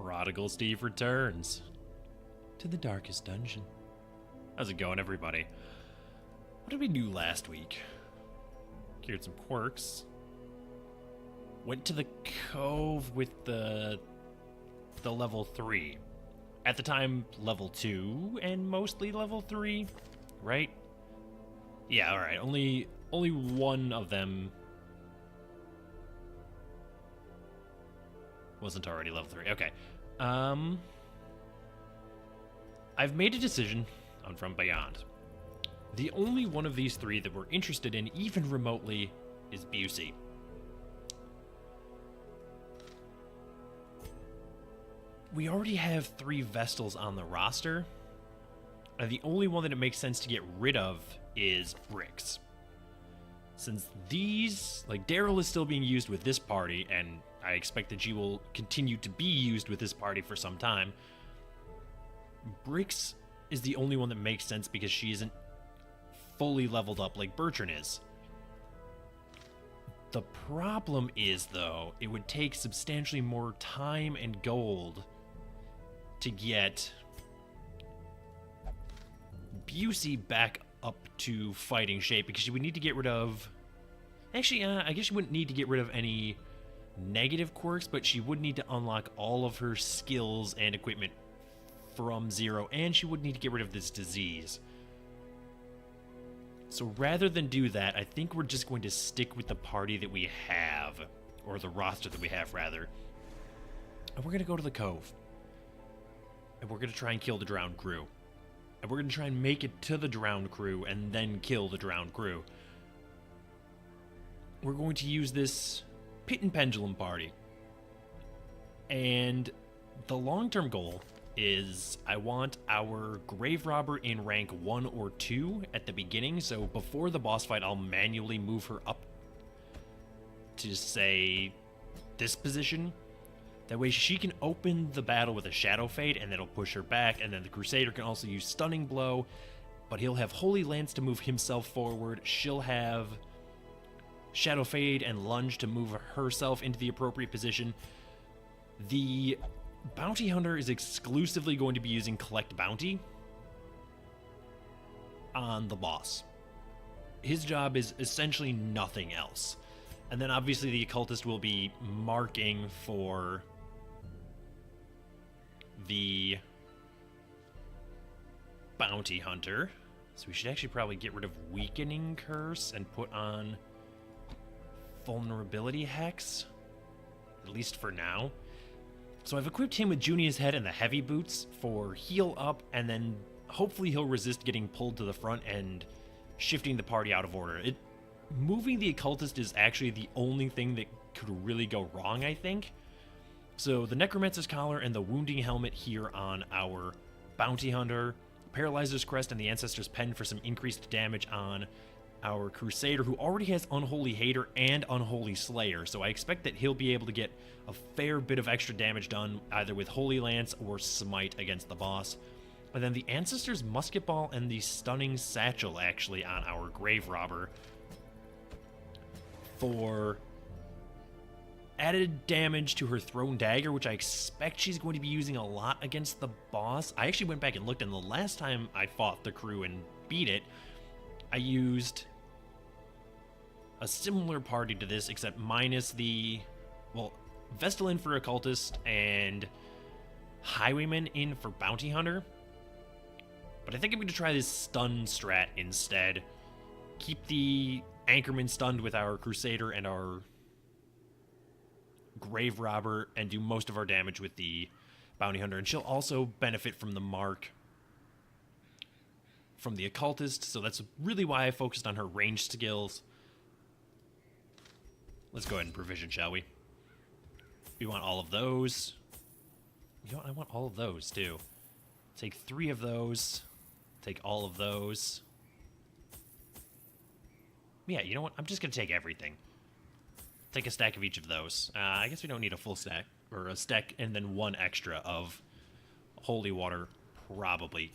Prodigal Steve returns to the darkest dungeon. How's it going, everybody? What did we do last week? Cured some quirks. Went to the cove with the level 3. At the time, level 2 and mostly level 3, right? Yeah, alright. Only one of them wasn't already level 3. Okay. I've made a decision on From Beyond. The only one of these three that we're interested in, even remotely, is Busey. We already have 3 Vestals on the roster, and the only one that it makes sense to get rid of is Bricks. Since these, like, Daryl is still being used with this party, and I expect that she will continue to be used with this party for some time, Bricks is the only one that makes sense because she isn't fully leveled up like Bertrand is. The problem is, though, it would take substantially more time and gold to get Busey back up to fighting shape, because she would need to get rid of... Actually, I guess she wouldn't need to get rid of any negative quirks, but she would need to unlock all of her skills and equipment from 0, and she would need to get rid of this disease. So rather than do that, I think we're just going to stick with the party that we have, or the roster that we have, rather. And we're going to go to the cove. And we're going to try and kill the drowned crew. And we're going to try and make it to the drowned crew and then kill the drowned crew. We're going to use this Pit and Pendulum party. And the long-term goal is I want our Grave Robber in rank 1 or 2 at the beginning, so before the boss fight I'll manually move her up to, say, this position. That way she can open the battle with a Shadow Fade, and that'll push her back, and then the Crusader can also use Stunning Blow, but he'll have Holy Lance to move himself forward. She'll have Shadow Fade and Lunge to move herself into the appropriate position. The Bounty Hunter is exclusively going to be using Collect Bounty on the boss. His job is essentially nothing else. And then obviously the Occultist will be marking for the Bounty Hunter. So we should actually probably get rid of Weakening Curse and put on Vulnerability Hex, at least for now. So I've equipped him with Junia's Head and the Heavy Boots for heal up, and then hopefully he'll resist getting pulled to the front and shifting the party out of order. Moving the Occultist is actually the only thing that could really go wrong, I think. So the Necromancer's Collar and the Wounding Helmet here on our Bounty Hunter, Paralyzer's Crest and the Ancestor's Pen for some increased damage on our Crusader, who already has Unholy Hater and Unholy Slayer, so I expect that he'll be able to get a fair bit of extra damage done either with Holy Lance or Smite against the boss. And then the Ancestor's Musket Ball and the Stunning Satchel actually on our Grave Robber for added damage to her Thrown Dagger, which I expect she's going to be using a lot against the boss. I actually went back and looked, and the last time I fought the crew and beat it, I used a similar party to this, except minus the, well, Vestal in for Occultist and Highwayman in for Bounty Hunter. But I think I'm going to try this stun strat instead. Keep the Anchorman stunned with our Crusader and our Grave Robber, and do most of our damage with the Bounty Hunter. And she'll also benefit from the mark from the Occultist, so that's really why I focused on her range skills. Let's go ahead and provision, shall we? We want all of those. You know what? I want all of those, too. Take 3 of those. Take all of those. Yeah, you know what? I'm just going to take everything. Take a stack of each of those. I guess we don't need a full stack, or a stack and then 1 extra of Holy Water, probably.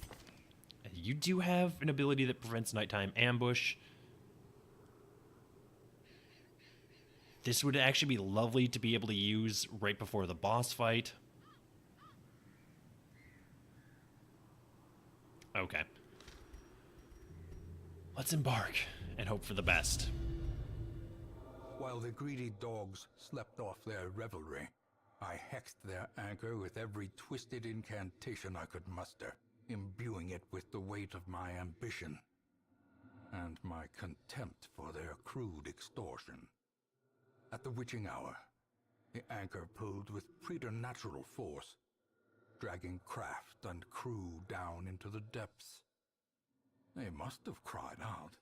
You do have an ability that prevents nighttime ambush. This would actually be lovely to be able to use right before the boss fight. Okay. Let's embark and hope for the best. While the greedy dogs slept off their revelry, I hexed their anchor with every twisted incantation I could muster, imbuing it with the weight of my ambition and my contempt for their crude extortion. At the witching hour, the anchor pulled with preternatural force, dragging craft and crew down into the depths. They must have cried out,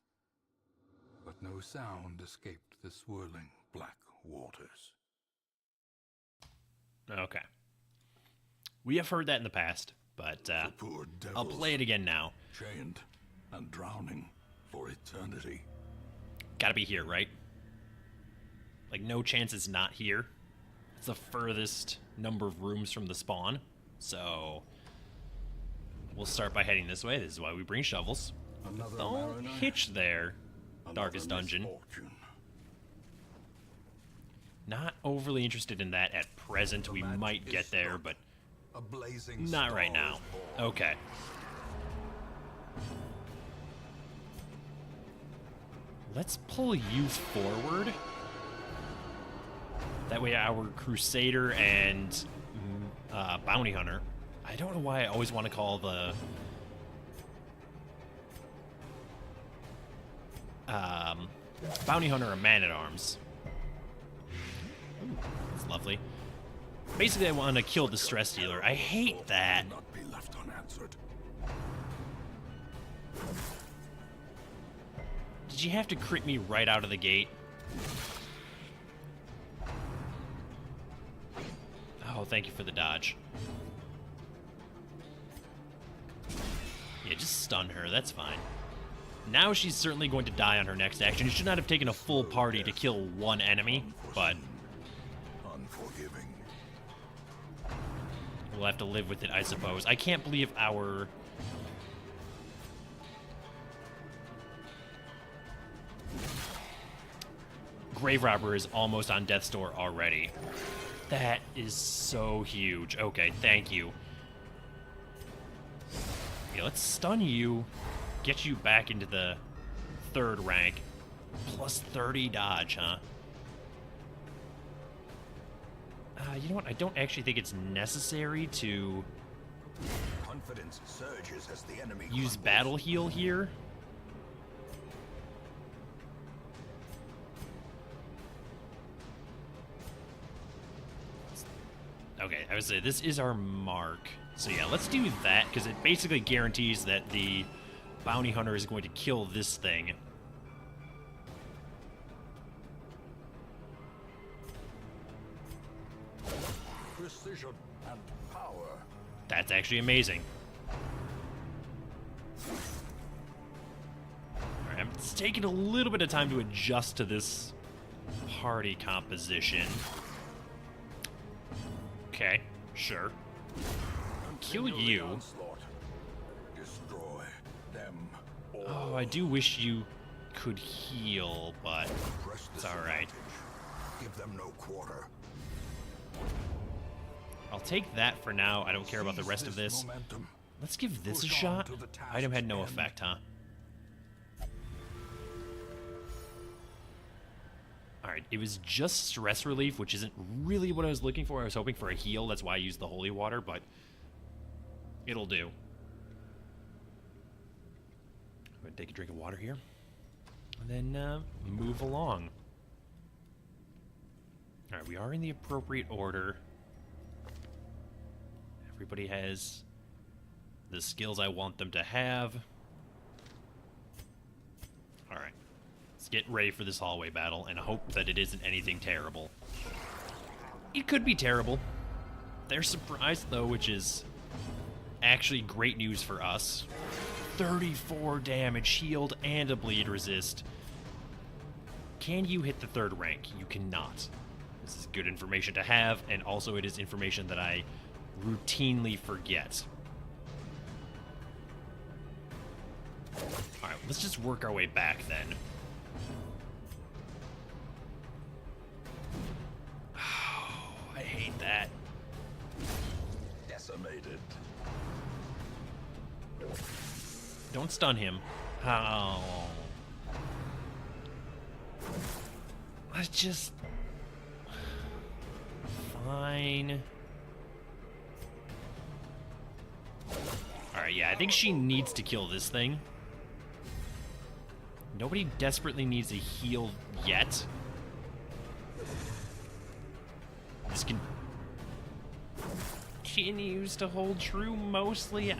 but no sound escaped the swirling black waters. Okay. We have heard that in the past, but The poor I'll devils, play it again now. chained and drowning for eternity. Gotta be here, right? Like, no chance it's not here. It's the furthest number of rooms from the spawn, so we'll start by heading this way. This is why we bring shovels. Another Don't mariner, hitch there, another Darkest Dungeon. misfortune. Not overly interested in that at present. We match might is get there, struck. but A blazing not right star now. is born. Okay. Let's pull you forward. That way our Crusader and Bounty Hunter. I don't know why I always want to call the Bounty Hunter a man-at-arms. Ooh, that's lovely. Basically, I want to kill the stress dealer. I hate that. Will not be left unanswered. Did you have to crit me right out of the gate? Oh, thank you for the dodge. Yeah, just stun her. That's fine. Now she's certainly going to die on her next action. It should not have taken a full party to kill one enemy, but Unforgiving. we'll have to live with it, I suppose. I can't believe our... Grave Robber is almost on death's door already. That is so huge. Okay, thank you. Yeah, let's stun you. Get you back into the 3rd rank. Plus 30 dodge, huh? You know what? I don't actually think it's necessary to Confidence surges as the enemy use crumbles. battle heal here. Okay, I would say this is our mark. So yeah, let's do that, because it basically guarantees that the bounty hunter is going to kill this thing. Precision and power. That's actually amazing. Alright, it's taking a little bit of time to adjust to this party composition. Okay, sure. Kill Continue the you. onslaught. Destroy them all. Oh, I do wish you could heal, but Press it's this alright. advantage. Give them no quarter. I'll take that for now. I don't care about the Seize rest of this. momentum. Let's give this a Push on shot. to the task's Item had no end. effect, huh? Alright, it was just stress relief, which isn't really what I was looking for. I was hoping for a heal. That's why I used the holy water, but it'll do. I'm going to take a drink of water here. And then move along. Alright, we are in the appropriate order. Everybody has the skills I want them to have. Alright. Let's get ready for this hallway battle and hope that it isn't anything terrible. It could be terrible. They're surprised, though, which is actually great news for us. 34 damage, healed, and a bleed resist. Can you hit the 3rd rank? You cannot. This is good information to have, and also it is information that I routinely forget. Alright, let's just work our way back then. Oh, I hate that. Decimated. Don't stun him. Oh. I just... Fine. Alright, yeah, I think she needs to kill this thing. Nobody desperately needs a heal yet. This continues to hold true mostly.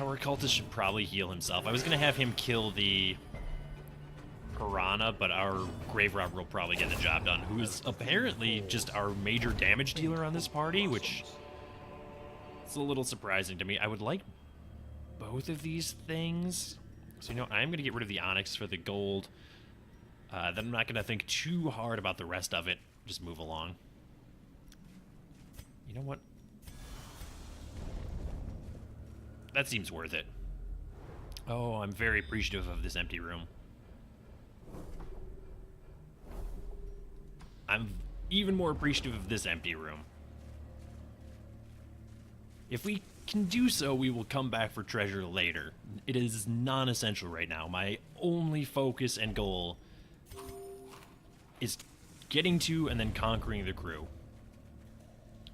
Our cultist should probably heal himself. I was gonna have him kill the piranha, but our grave robber will probably get the job done, who is apparently just our major damage dealer on this party, which is a little surprising to me. I would like both of these things. So, you know, I'm gonna get rid of the onyx for the gold. Then I'm not gonna think too hard about the rest of it. Just move along. You know what? That seems worth it. Oh, I'm very appreciative of this empty room. I'm even more appreciative of this empty room. If we can do so, we will come back for treasure later. It is non-essential right now. My only focus and goal is getting to and then conquering the crew.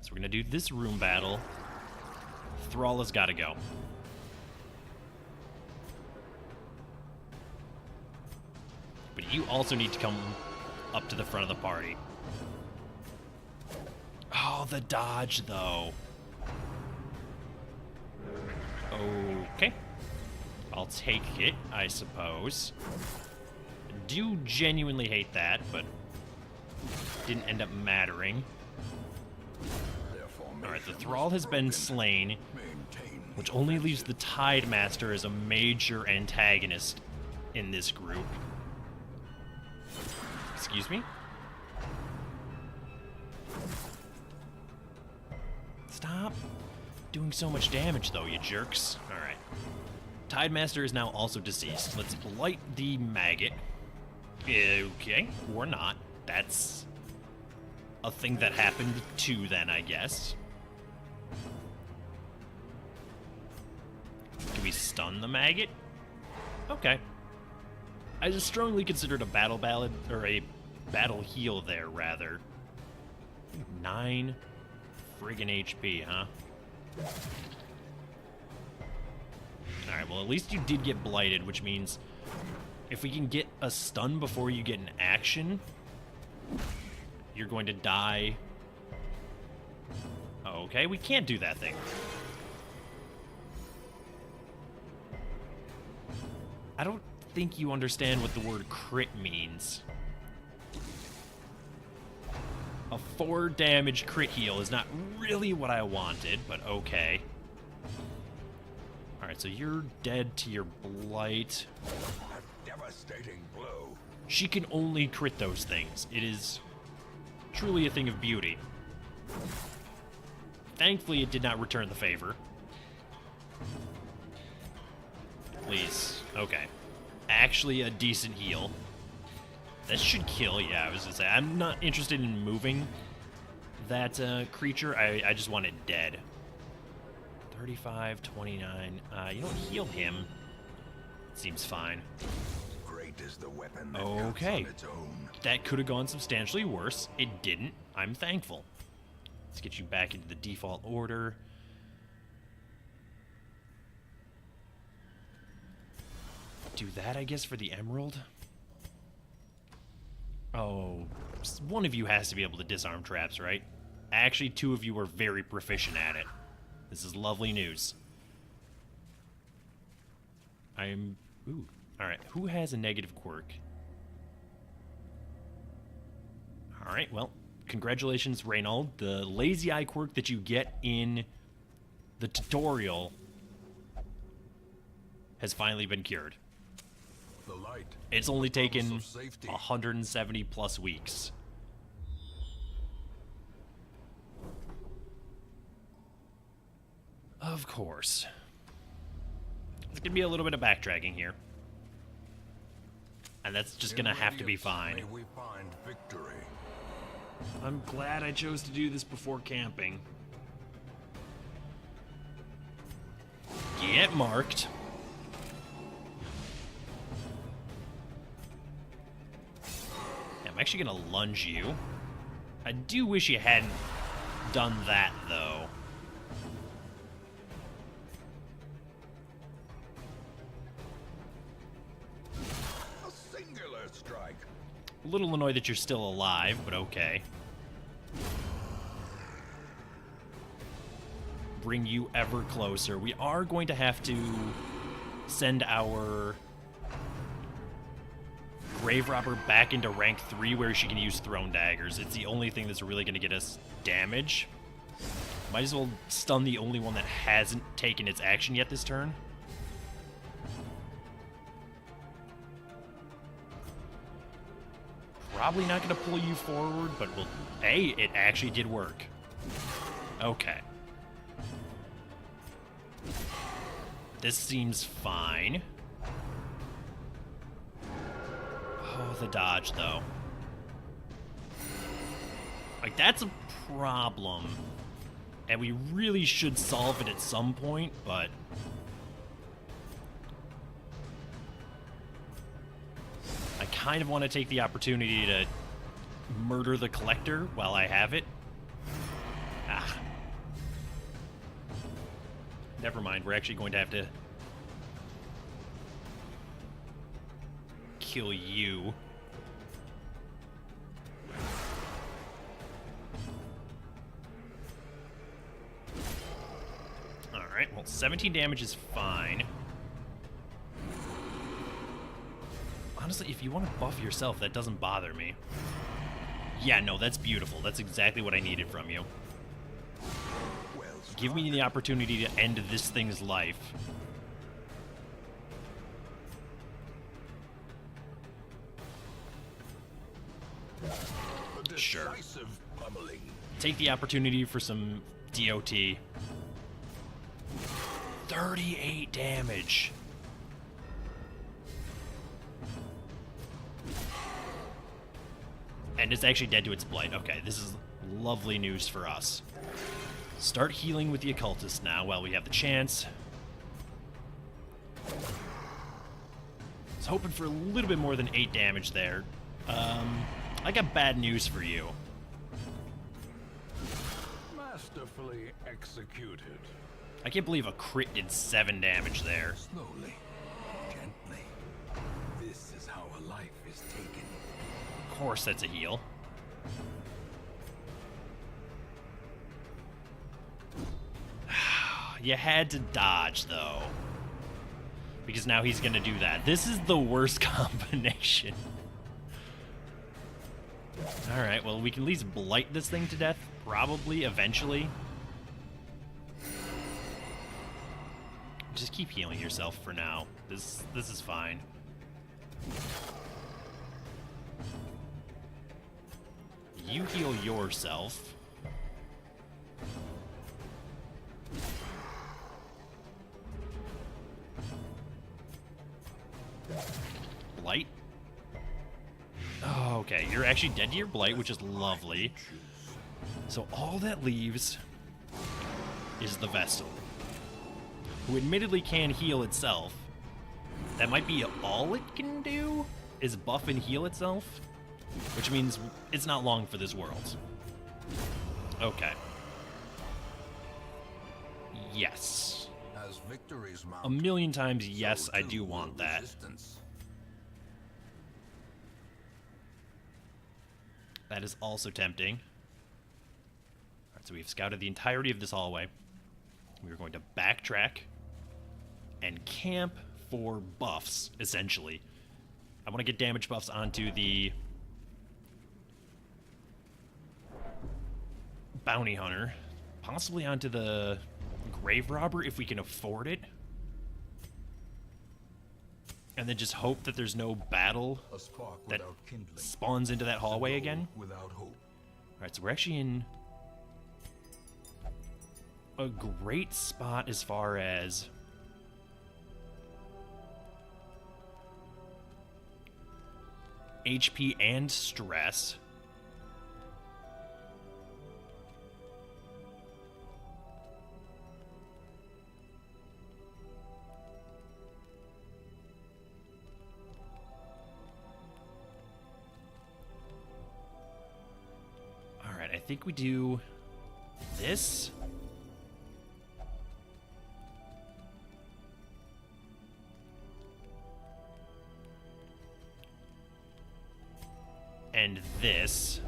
So we're gonna do this room battle. Thrall has gotta go. But you also need to come up to the front of the party. Oh, the dodge, though. Okay. I'll take it, I suppose. I do genuinely hate that, but didn't end up mattering. Alright, the Thrall has been slain, which only leaves the Tide Master as a major antagonist in this group. Excuse me? Stop doing so much damage, though, you jerks. Alright. Tide Master is now also deceased. Let's blight the maggot. Okay, or not. That's a thing that happened too, then, I guess. Can we stun the maggot? Okay. I just strongly considered a battle ballad, or a battle heal there, rather. 9 friggin' HP, huh? Alright, well, at least you did get blighted, which means if we can get a stun before you get an action, you're going to die. Okay, we can't do that thing. I don't think you understand what the word crit means. A 4 damage crit heal is not really what I wanted, but okay. Alright, so you're dead to your blight. A devastating blow. She can only crit those things. It is truly a thing of beauty. Thankfully, it did not return the favor. Please. Okay. Actually a decent heal. That should kill, yeah, I was gonna say. I'm not interested in moving that creature. I just want it dead. 35, 29. You don't heal him. Seems fine. Great is the weapon that okay. cuts on its own. That could have gone substantially worse. It didn't. I'm thankful. Let's get you back into the default order. Do that, I guess, for the emerald. Oh, one of you has to be able to disarm traps, right? Actually, 2 of you are very proficient at it. This is lovely news. Ooh. Alright, who has a negative quirk? Alright, well, congratulations, Reynold. The lazy eye quirk that you get in the tutorial has finally been cured. The light. It's only taken 170 plus weeks. Of course. There's gonna be a little bit of backtracking here. And that's just gonna have to be fine. May we find victory. I'm glad I chose to do this before camping. Get marked. I'm actually gonna lunge you. I do wish you hadn't done that, though. A singular strike. A little annoyed that you're still alive, but okay. Bring you ever closer. We are going to have to send our Grave Robber back into rank 3 where she can use thrown daggers. It's the only thing that's really going to get us damage. Might as well stun the only one that hasn't taken its action yet this turn. Probably not going to pull you forward, but we'll... Hey, it actually did work. Okay. This seems fine. Oh, the dodge, though. Like, that's a problem. And we really should solve it at some point, but... I kind of want to take the opportunity to murder the collector while I have it. Ah. Never mind, we're actually going to have to kill you. Alright, well, 17 damage is fine. Honestly, if you want to buff yourself, that doesn't bother me. Yeah, no, that's beautiful. That's exactly what I needed from you. Give me the opportunity to end this thing's life. Sure. Take the opportunity for some DOT. 38 damage. And it's actually dead to its blight. Okay, this is lovely news for us. Start healing with the occultist now while we have the chance. I was hoping for a little bit more than 8 damage there. I got bad news for you. Masterfully executed. I can't believe a crit did 7 damage there. Slowly, gently. This is how a life is taken. Of course that's a heal. You had to dodge, though. Because now he's gonna do that. This is the worst combination. Alright, well, we can at least blight this thing to death, probably, eventually. Just keep healing yourself for now. This is fine. You heal yourself. Blight? Oh, okay. You're actually dead to your blight, which is lovely. So all that leaves is the Vestal, who admittedly can heal itself. That might be all it can do, is buff and heal itself, which means it's not long for this world. Okay. Yes. As victories mount, A million times yes, I do want that. resistance. That is also tempting. Alright, so we've scouted the entirety of this hallway. We're going to backtrack and camp for buffs, essentially. I want to get damage buffs onto the bounty hunter, possibly onto the grave robber if we can afford it. And then just hope that there's no battle A spark that without kindling. spawns into that hallway Goal again. Without hope. Alright, so we're actually in a great spot as far as HP and stress. think we do this. And this.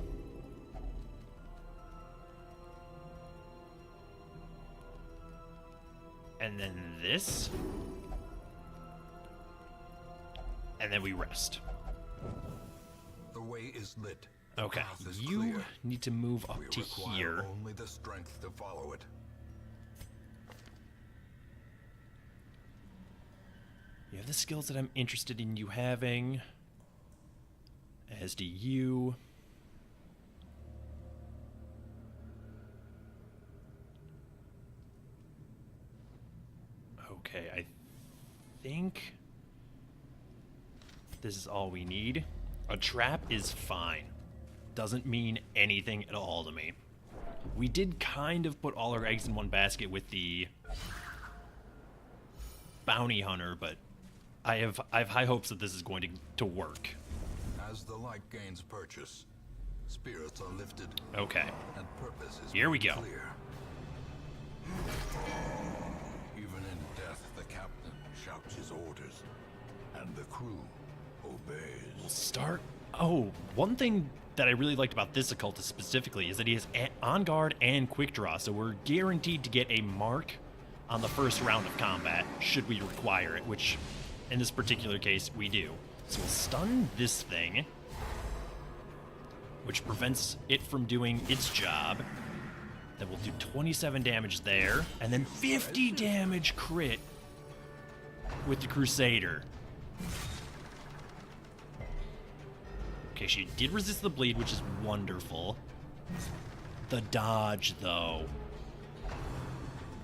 And then this. And then we rest. The way is lit. Okay, The path is you clear. need to move up We to require here. only the strength to follow it. You have the skills that I'm interested in you having. As do you. Okay, I think this is all we need. A trap is fine. Doesn't mean anything at all to me. We did kind of put all our eggs in one basket with the bounty hunter, but I have high hopes that this is going to work. As the light gains purchase, spirits are lifted, Okay. and purpose is Here we made go. clear. Even in death, the captain shouts his orders, and the crew obeys. We'll start. Oh, one thing that I really liked about this occultist specifically is that he has on guard and quick draw, so we're guaranteed to get a mark on the first round of combat should we require it, which in this particular case we do. So we'll stun this thing, which prevents it from doing its job. Then we'll do 27 damage there, and then 50 damage crit with the Crusader. Okay, she did resist the bleed, which is wonderful. The dodge, though.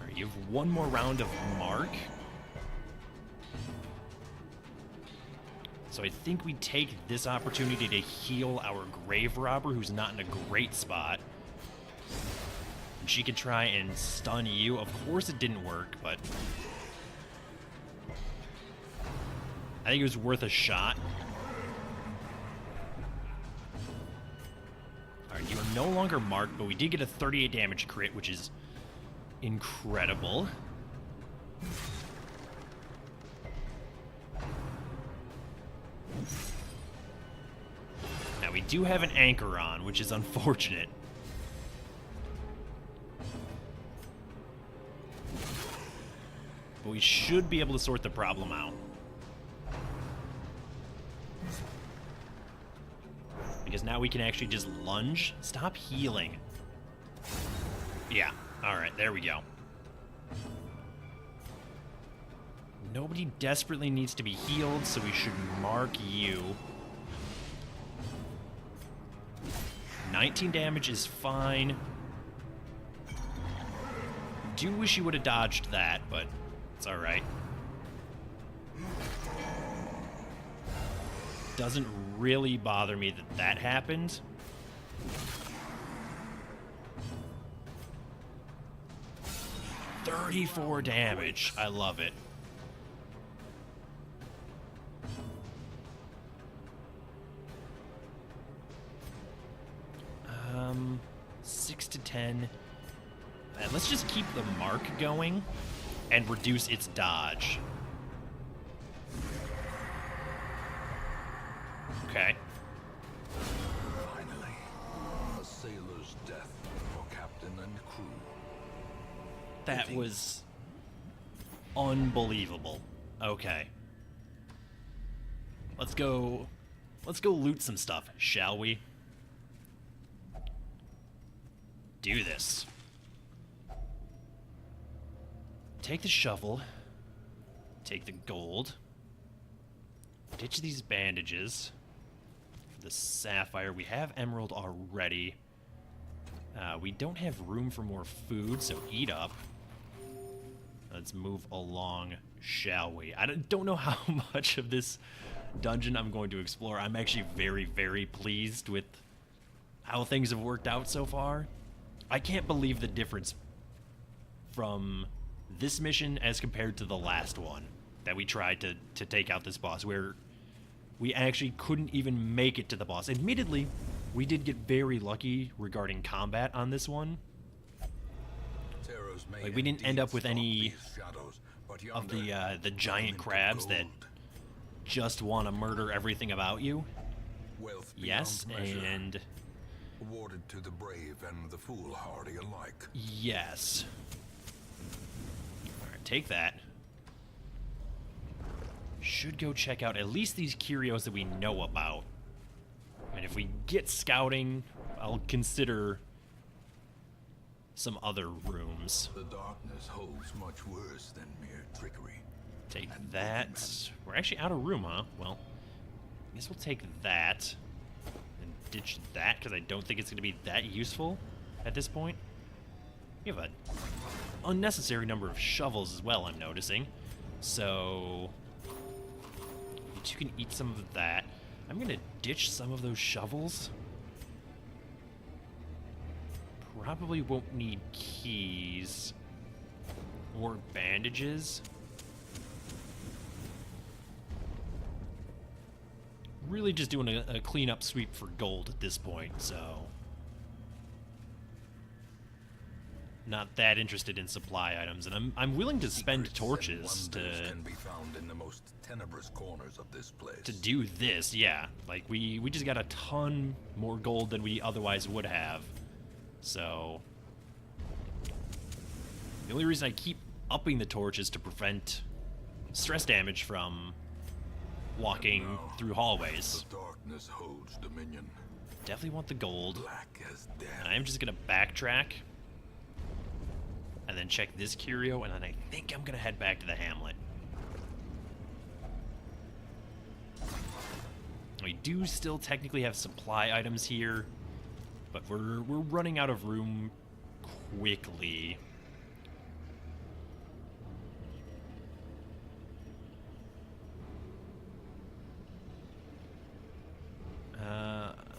Alright, you have one more round of mark. So I think we take this opportunity to heal our grave robber, who's not in a great spot. And she could try and stun you. Of course it didn't work, but I think it was worth a shot. Alright, you are no longer marked, but we did get a 38 damage crit, which is incredible. Now, we do have an anchor on, which is unfortunate. But we should be able to sort the problem out. Because now we can actually just lunge. Stop healing. Yeah, alright, there we go. Nobody desperately needs to be healed, so we should mark you. 19 damage is fine. Do wish you would have dodged that, but it's alright. Doesn't really bother me that that happened. $34 damage. I love it. Um, 6 to 10. Let's just keep the mark going and reduce its dodge. Okay. Finally, a sailor's death for captain and crew. That was unbelievable. Okay. Let's go loot some stuff, shall we? Do this. Take the shovel. Take the gold. Ditch these bandages. For the sapphire, we have emerald already. We don't have room for more food, so eat up. Let's move along, shall we? I don't know how much of this dungeon I'm going to explore. I'm actually very, very pleased with how things have worked out so far. I can't believe the difference from this mission as compared to the last one that we tried to take out this boss, where we actually couldn't even make it to the boss. Admittedly, We did get very lucky regarding combat on this one. Like, we didn't end up with any of the giant crabs that just want to murder everything about you. Yes, and awarded to the brave and the foolhardy alike. Yes. Alright, take that. Should go check out at least these curios that we know about. And if we get scouting, I'll consider some other rooms. The darkness holds much worse than mere trickery. Take that. We're actually out of room, huh? Well, I guess we'll take that and ditch that because I don't think it's going to be that useful at this point. We have an unnecessary number of shovels as well, I'm noticing. So you can eat some of that. I'm going to ditch some of those shovels. Probably won't need keys or bandages. Really just doing a cleanup sweep for gold at this point, so not that interested in supply items, and I'm willing to spend torches to can be found in the most tenebrous corners of this place. To do this. Yeah, like we just got a ton more gold than we otherwise would have. So the only reason I keep upping the torch is to prevent stress damage from walking through hallways. The darkness holds dominion. Definitely want the gold. Black as death. And I am just gonna backtrack and then check this curio, and then I think I'm gonna head back to the hamlet. We do still technically have supply items here, but we're running out of room quickly.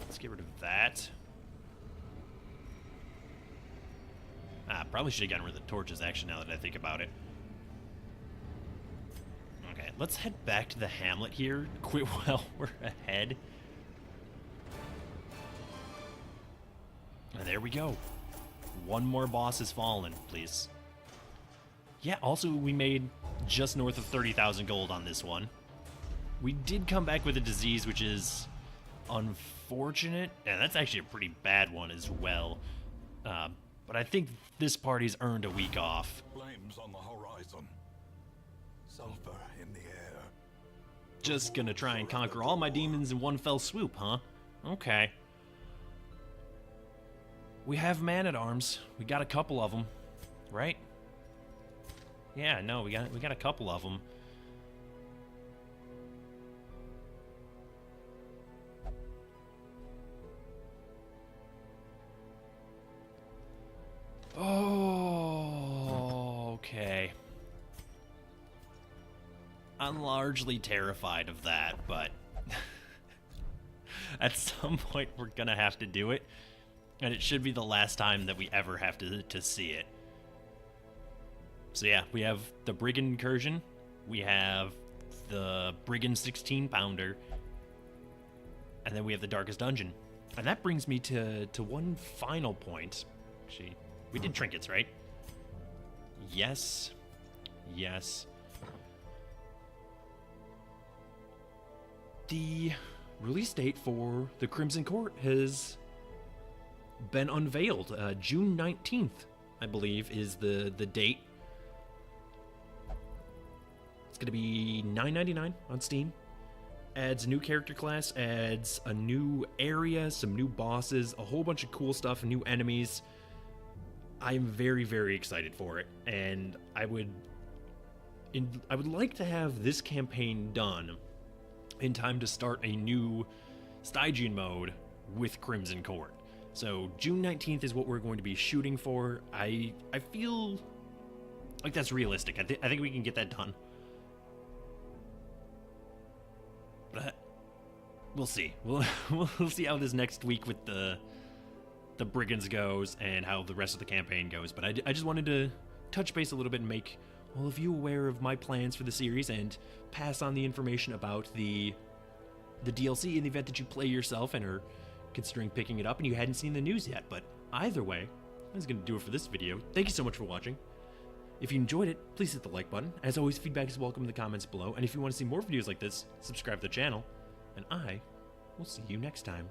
Let's get rid of that. Probably should have gotten rid of the torches, actually, now that I think about it. Okay, let's head back to the hamlet here. Quit while we're ahead. And there we go. One more boss has fallen, please. Yeah, also we made just north of 30,000 gold on this one. We did come back with a disease, which is unfortunate, and that's actually a pretty bad one as well. But I think this party's earned a week off. Flames on the horizon. Sulfur in the air. Just gonna try and conquer all my demons in one fell swoop, huh? Okay. We have man-at-arms. We got a couple of them, right? Yeah, no, we got a couple of them. Oh, okay. I'm largely terrified of that, but at some point we're gonna have to do it, and it should be the last time that we ever have to see it. So yeah, we have the Brigand Incursion, we have the Brigand 16-pounder, and then we have the Darkest Dungeon. And that brings me to one final point. Actually, we did trinkets, right? Yes. Yes. The release date for the Crimson Court has been unveiled. June 19th, I believe, is the date. It's going to be $9.99 on Steam. Adds a new character class, adds a new area, some new bosses, a whole bunch of cool stuff, new enemies. I'm very, very excited for it, and I would like to have this campaign done in time to start a new Stygian mode with Crimson Court. So June 19th is what we're going to be shooting for. I feel like that's realistic. I think we can get that done. But we'll see. We'll see how this next week with the Brigands goes and how the rest of the campaign goes. But I just wanted to touch base a little bit and make all of you aware of my plans for the series and pass on the information about the DLC in the event that you play yourself and are considering picking it up and you hadn't seen the news yet. But either way, that's going to do it for this video. Thank you so much for watching. If you enjoyed it, please hit the like button. As always, feedback is welcome in the comments below. And if you want to see more videos like this, subscribe to the channel. And I will see you next time.